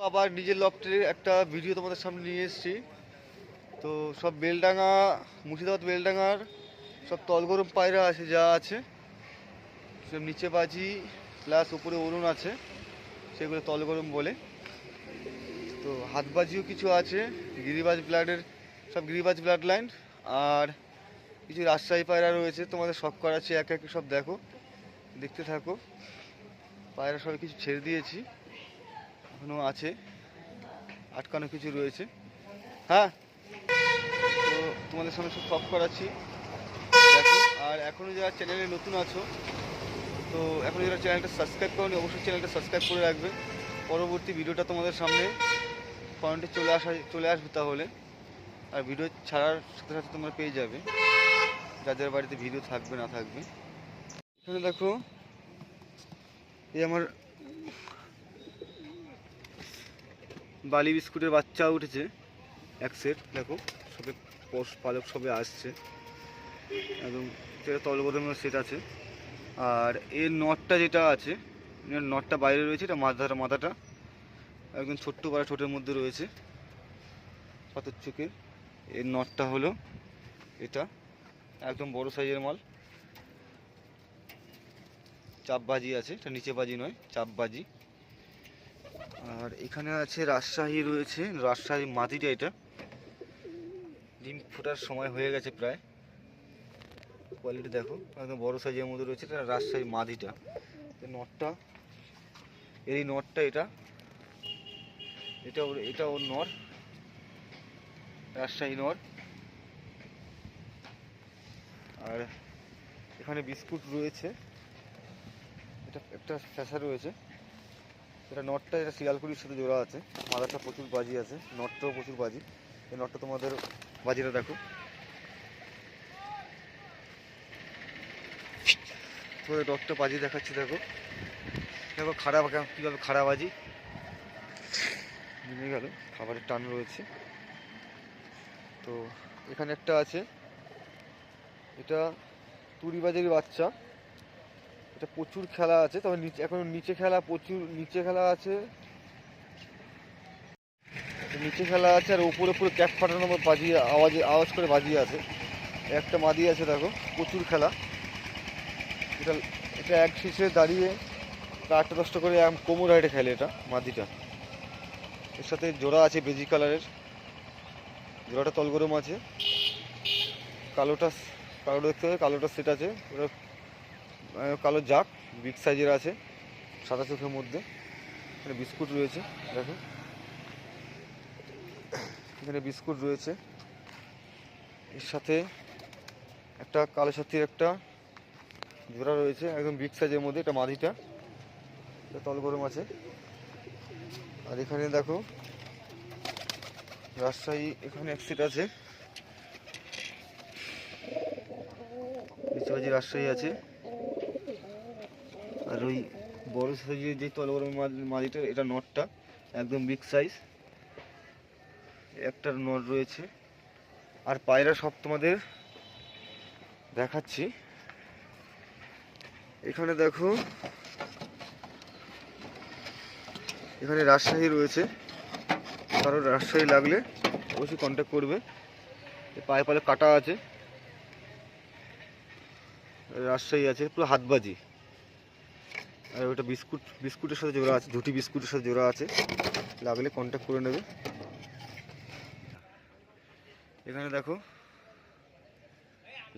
আবার নিজের লফটের একটা ভিডিও তোমাদের সামনে নিয়ে এসেছি। তো সব বেলডাঙা, মুর্শিদাবাদ বেলডাঙার সব তলগরম পায়রা আছে, যা আছে সব নিচে বাজি প্লাস উপরে অরুণ আছে, সেগুলো তলগরম বলে। তো হাতবাজিও কিছু আছে, গিরিবাজ ব্লাডের, সব গিরিবাজ ব্লাড লাইন। আর কিছু রাজশাহী পায়রা রয়েছে, তোমাদের শখ করাচ্ছি একে একে, সব দেখো, দেখতে থাকো। পায়রা সবাই কিছু ছেড়ে দিয়েছি, এখনও আছে, আটকানো কিছু রয়েছে। হ্যাঁ, তো তোমাদের সামনে সব শখ করাচ্ছি, দেখো। আর এখনও যারা চ্যানেলে নতুন আছো, তো এখনও যারা চ্যানেলটা সাবস্ক্রাইব করোনি, অবশ্যই চ্যানেলটা সাবস্ক্রাইব করে রাখবে। পরবর্তী ভিডিওটা তোমাদের সামনে ফ্রন্টে চলে আসবে তাহলে। আর ভিডিও ছাড়ার সাথে সাথে তোমরা পেয়ে যাবে, যাদের বাড়িতে ভিডিও থাকবে না থাকবে। এখানে দেখো, এই আমার বালি বিস্কুটের বাচ্চা উঠেছে এক সেট, দেখো সবে পোষ পালক সবে আসছে, একদম সেটা তলগরমের সেট আছে। আর এর নটটা যেটা আছে, এর নটটা বাইরে রয়েছে, এটা মাথাটা একদম ছোট্ট পাড়া ঠোঁটের মধ্যে রয়েছে, পাথর চোখের। এর নটটা হলো এটা, একদম বড় সাইজের মাল, চাপ বাজি আছে, এটা নিচে বাজি নয়, চাপ বাজি। আর এখানে আছে রাজশাহী রয়েছে, রাজশাহী মাদিটা, এটা ডিম ফোটার সময় হয়ে গেছে প্রায়। কোয়ালিটি দেখো, একদম বড় সাইজের মধ্যে রয়েছে, এটা রাজশাহী মাদিটা। নটটা, এই নটটা, এটা ওর নর, রাজশাহী নর। আর এখানে বিস্কুট রয়েছে, এটা একটা ফ্যাসা রয়েছে, এটা নটটা, এটা শিয়ালকুড়ির সাথে জোড়া আছে, মাদারটা প্রচুর বাজি আছে, নটটাও প্রচুর বাজি। এই নটটা তোমাদের বাজিটা দেখো, তোমাদের নটটা বাজি দেখাচ্ছি, দেখো দেখো খারাপ কীভাবে খারাপ বাজি নেমে গেল, খাবারের টান রয়েছে। তো এখানে একটা আছে, এটা তুড়িবাজের বাচ্চা, এটা প্রচুর খেলা আছে, তবে এখন নিচে খেলা প্রচুর, নিচে খেলা আছে, নিচে খেলা আছে। আর উপরে পুরো ক্যাপ ফাটানো বাজিয়ে আওয়াজ করে বাজিয়ে আছে। একটা মাদি আছে, দেখো প্রচুর খেলা। এটা এটা এক শীষে দাঁড়িয়ে 8-10টা করে কোমর হাইটে খেলে এটা মাদিটা। এর সাথে জোড়া আছে বেজি কালারের, জোড়াটা তলগরম আছে। কালোটা দেখতে হবে, কালোটা সেট আছে, ওটা কালো জাক, বিগ সাইজের আছে, সাদা চোখের মধ্যে। এখানে বিস্কুট রয়েছে, দেখো এখানে বিস্কুট রয়েছে। এর সাথে একটা কালো সাথীর একটা জোড়া রয়েছে, একদম বিগ সাইজের মধ্যে, এটা মাদিটা, এটা তলগরম আছে। আর এখানে দেখো রাজশাহী, এখানে এক সেট আছে, নিচে রাজশাহী আছে। আর ওই বড় সাইজের যে তলগরম মাদিটা, এটা নটটা একদম বিগ সাইজ, একটা নট রয়েছে। আর পায়রা সব তোমাদের দেখাচ্ছি। এখানে দেখো, এখানে রাজশাহী রয়েছে, কারণ রাজশাহী লাগলে অবশ্যই কন্ট্যাক্ট করবে। পায়ে পালে কাটা আছে, রাজশাহী আছে, পুরো হাতবাজি। আর ওটা বিস্কুটের সাথে জোড়া আছে, ঝুটি বিস্কুটের সাথে জোড়া আছে, লাগলে কন্ট্যাক্ট করে নেবে। এখানে দেখো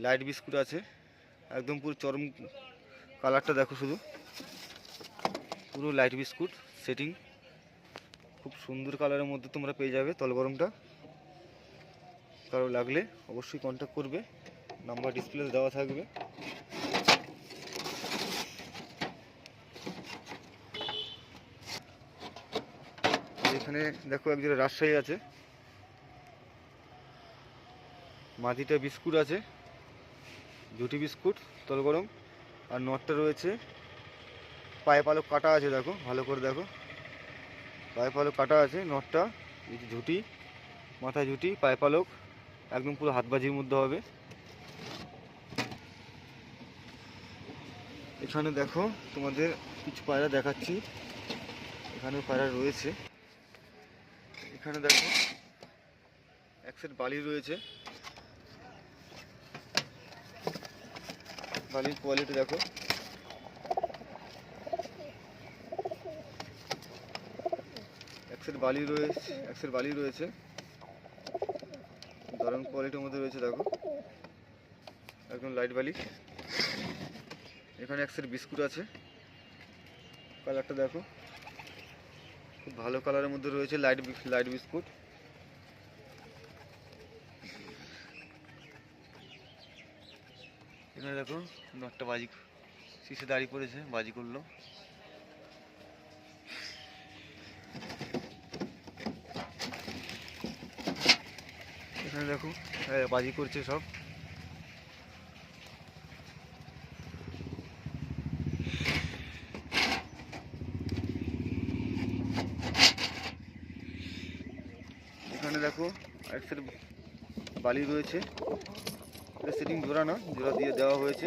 লাইট বিস্কুট আছে, একদম পুরো চরম কালারটা দেখো, শুধু পুরো লাইট বিস্কুট সেটিং, খুব সুন্দর কালারের মধ্যে তোমরা পেয়ে যাবে তলগরমটা। কারো লাগলে অবশ্যই কন্ট্যাক্ট করবে, নাম্বার ডিসপ্লেতে দেওয়া থাকবে। এখানে দেখো একজোড়া রাজশাহী আছে, মাটিটা বিস্কুট আছে, ঝুটি বিস্কুট তলগরম। আর নটটা রয়েছে, পায়ে পালক কাটা আছে, দেখো ভালো করে দেখো, পায়ে পালক কাটা আছে নটটা, ঝুটি, মাথায় ঝুটি, পায়ে পালক, একদম পুরো হাতবাজির মধ্যে হবে। এখানে দেখো তোমাদের কিছু পায়রা দেখাচ্ছি, এখানে পায়রা রয়েছে, এখানে দেখো এক সেট বালি রয়েছে, বালির কোয়ালিটি দেখো। এক সেট বালি রয়েছে, দারুণ কোয়ালিটির মধ্যে রয়েছে দেখো, একদম লাইট বালি। এখানে এক সেট বিস্কুট আছে, কালারটা দেখো খুব ভালো কালারের মধ্যে রয়েছে, লাইট বিস্কুট। এখানে দেখো নটটা বাজি শীষে দাঁড়িয়ে পড়েছে, বাজি করলো। এখানে দেখো বাজি করছে সব। এখানে দেখো এক সেট বালি রয়েছে, এটা সেটিং জোড়া না, জোড়া দিয়ে দেওয়া হয়েছে।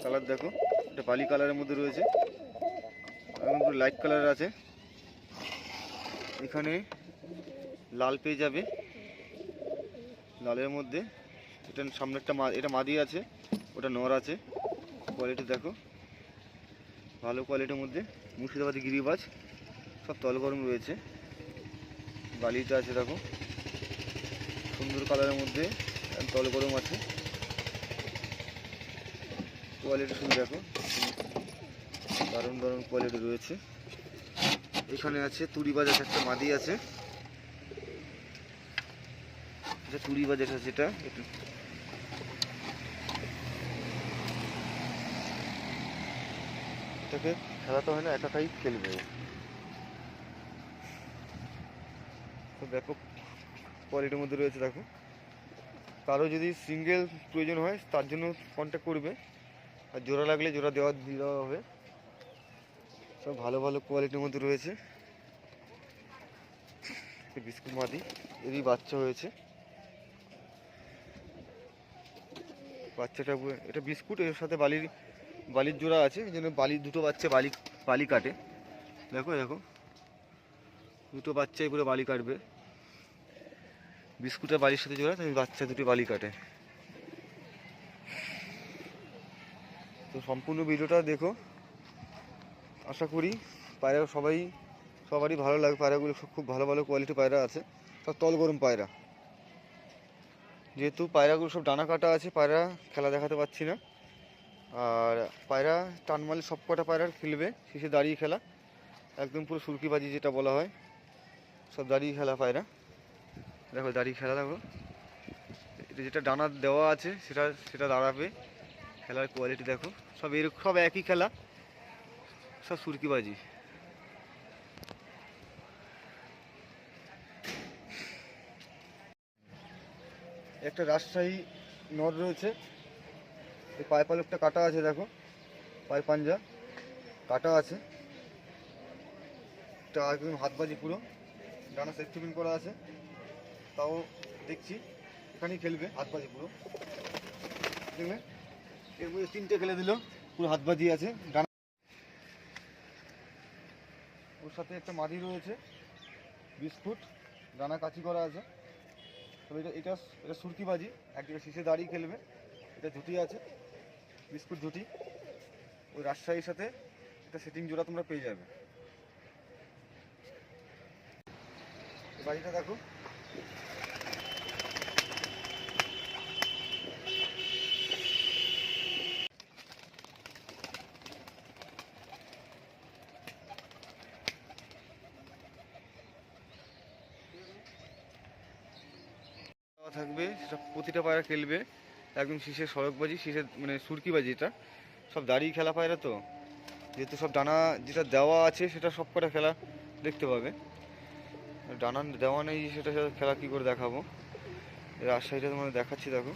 কালার দেখো, এটা বালি কালারের মধ্যে রয়েছে, একদম পুরো লাইট কালার আছে। এখানে লাল পেয়ে যাবে, লালের মধ্যে এটা সামনে একটা এটা মাদি আছে, ওটা নর আছে। কোয়ালিটি দেখো ভালো কোয়ালিটির মধ্যে, মুর্শিদাবাদি গিরিবাজ, সব তল গরম রয়েছে। বালিটা আছে দেখো সুন্দর কালারের মধ্যে, তল গরম আছে। কোয়ালিটি শুধু দেখো দারুণ দারুণ কোয়ালিটি রয়েছে। এখানে আছে তুড়িবাজ আছে, একটা মাদি আছে, এটা তুড়িবাজ আছে, যেটা এটাকে খেলাতে হয় না, একাই খেলবে। তো ব্যাপক কোয়ালিটির মধ্যে রয়েছে দেখো। কারো যদি সিঙ্গেল প্রয়োজন হয় তার জন্য কন্ট্যাক্ট করবে, আর জোড়া লাগলে জোড়া দেওয়া হবে। সব ভালো ভালো কোয়ালিটির মধ্যে রয়েছে। বিস্কুট মাদি, এরই বাচ্চা হয়েছে। বাচ্চাটা এটা বিস্কুট, এর সাথে বালির জোড়া আছে, এই জন্য দুটো বাচ্চা বালি কাটে। দেখো দেখো দুটো বাচ্চাই পুরো বালি কাটবে, বিস্কুটের বালির সাথে জোড়া, তাই বাচ্চা দুটো বালি কাটে। তো সম্পূর্ণ ভিডিওটা দেখো, আশা করি পায়রা সবারই ভালো লাগে। পায়রাগুলো খুব ভালো ভালো কোয়ালিটি পায়রা আছে, সব তল গরম পায়রা। যেহেতু পায়রাগুলো সব ডানা কাটা আছে, পায়রা খেলা দেখাতে পাচ্ছি না। আর পায়রা টান মারলে সব কটা পায়রার খেলবে, শেষে দাঁড়িয়ে খেলা, একদম পুরো সুরকিবাজি যেটা বলা হয়, সব দাঁড়িয়ে খেলা পায়রা। দেখো দাঁড়িয়ে খেলা, দেখো এটা যেটা ডানা দেওয়া আছে সেটা দাঁড়াবে। খেলার কোয়ালিটি দেখো, সব একই খেলা, সব সুরকিবাজি। একটা রাজশাহী নর রয়েছে, এই পায়ে পালকটা কাটা আছে দেখো, পায়ে পাঞ্জা কাটা আছে, এটা একদম হাতবাজি পুরো, ডানা সেফটিপিন করা আছে। তাও দেখছি এখানেই খেলবে, হাতবাজি পুরো দেখবে। এর মধ্যে 3টে খেলে দিল, পুরো হাতবাজি আছে ডানা। ওর সাথে একটা মাদি রয়েছে, বিস্কুট, ডানা কাচি করা আছে। তবে এটা সুরকিবাজি, একদিকে শীষে দাঁড়িয়ে খেলবে। এটা ঝুটি আছে, বিস্কুট ঝুটি, ওই রাজশাহীর সাথে একটা সেটিং জোড়া তোমরা পেয়ে যাবে। বাড়িটা দেখো, থাকবে, সেটা প্রতিটা পায়রা খেলবে, একদম শীষের সড়কবাজি, শীষের মানে সুরকিবাজি। এটা সব দাঁড়িয়ে খেলা পায়রা, তো যেহেতু সব ডানা যেটা দেওয়া আছে সেটা সব কটা খেলা দেখতে পাবে। ডানা দেওয়া নেই, সেটা খেলা কী করে দেখাবো। রাজশাহীটা তোমাদের দেখাচ্ছি দেখো,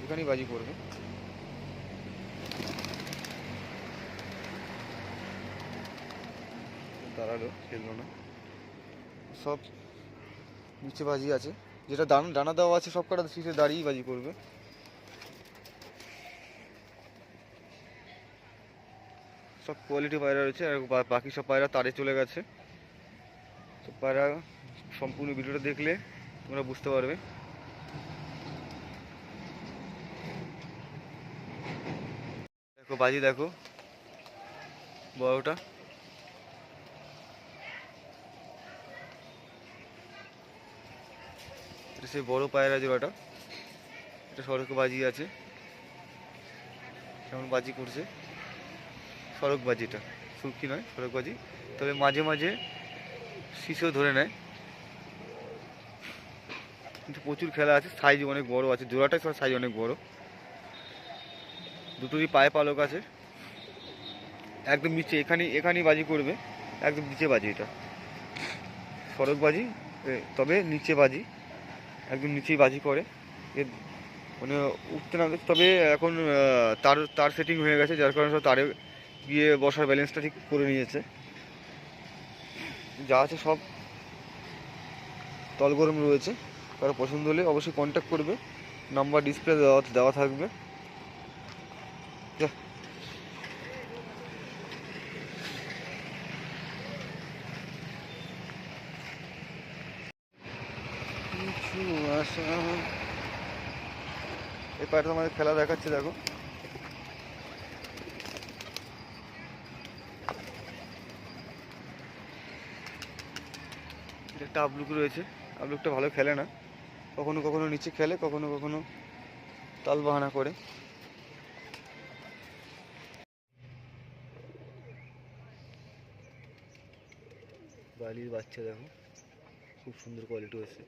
এখানেই বাজি করবে। দাঁড়ালো, খেললো না, সব নিচে বাজি আছে, যেটা ডানা দেওয়া আছে সব কটা শীষে দাঁড়িয়েই বাজি করবে। সব কোয়ালিটি পায়রা রয়েছে, আর বাকি সব পায়রা তারে চলে গেছে। তো পায়রা সম্পূর্ণ ভিডিওটা দেখলে তোমরা বুঝতে পারবে। দেখো বাজি, দেখো বড়টা, এটা সেই বড় পায়রা জোড়াটা, এটা সড়ক বাজি আছে, কেমন বাজি করছে, সড়ক বাজিটা সুরকি নয়, সড়ক বাজি। তবে মাঝে মাঝে শিশেও ধরে নেয়, কিন্তু প্রচুর খেলা আছে, সাইজ অনেক বড় আছে, জোড়াটাই সব সাইজ অনেক বড়। দুটোরই পায়ে পালক আছে, একদম নিচে এখানেই বাজি করবে, একদম নিচে বাজি, এটা সড়ক বাজি, তবে নিচে বাজি, একদম নিচেই বাজি করে। এর মানে উঠতে নামতে, তবে এখন তার তার সেটিং হয়ে গেছে, যার কারণে সব তারে গিয়ে বসার ব্যালেন্সটা ঠিক করে নিয়েছে। যা আছে সব তল গরম রয়েছে, কারো পছন্দ হলে অবশ্যই কন্ট্যাক্ট করবে, নাম্বার ডিসপ্লে দেওয়া থাকবে। কিছু আশা, এই পায়রাটা আমাদের খেলা দেখাচ্ছে, দেখো এটা একটা আপলুক রয়েছে, আপলুকটা ভালো খেলে না, কখনো কখনো নিচে খেলে, কখনো কখনো তাল বাহানা করে। বালির বাচ্চা দেখো, খুব সুন্দর কোয়ালিটি হয়েছে।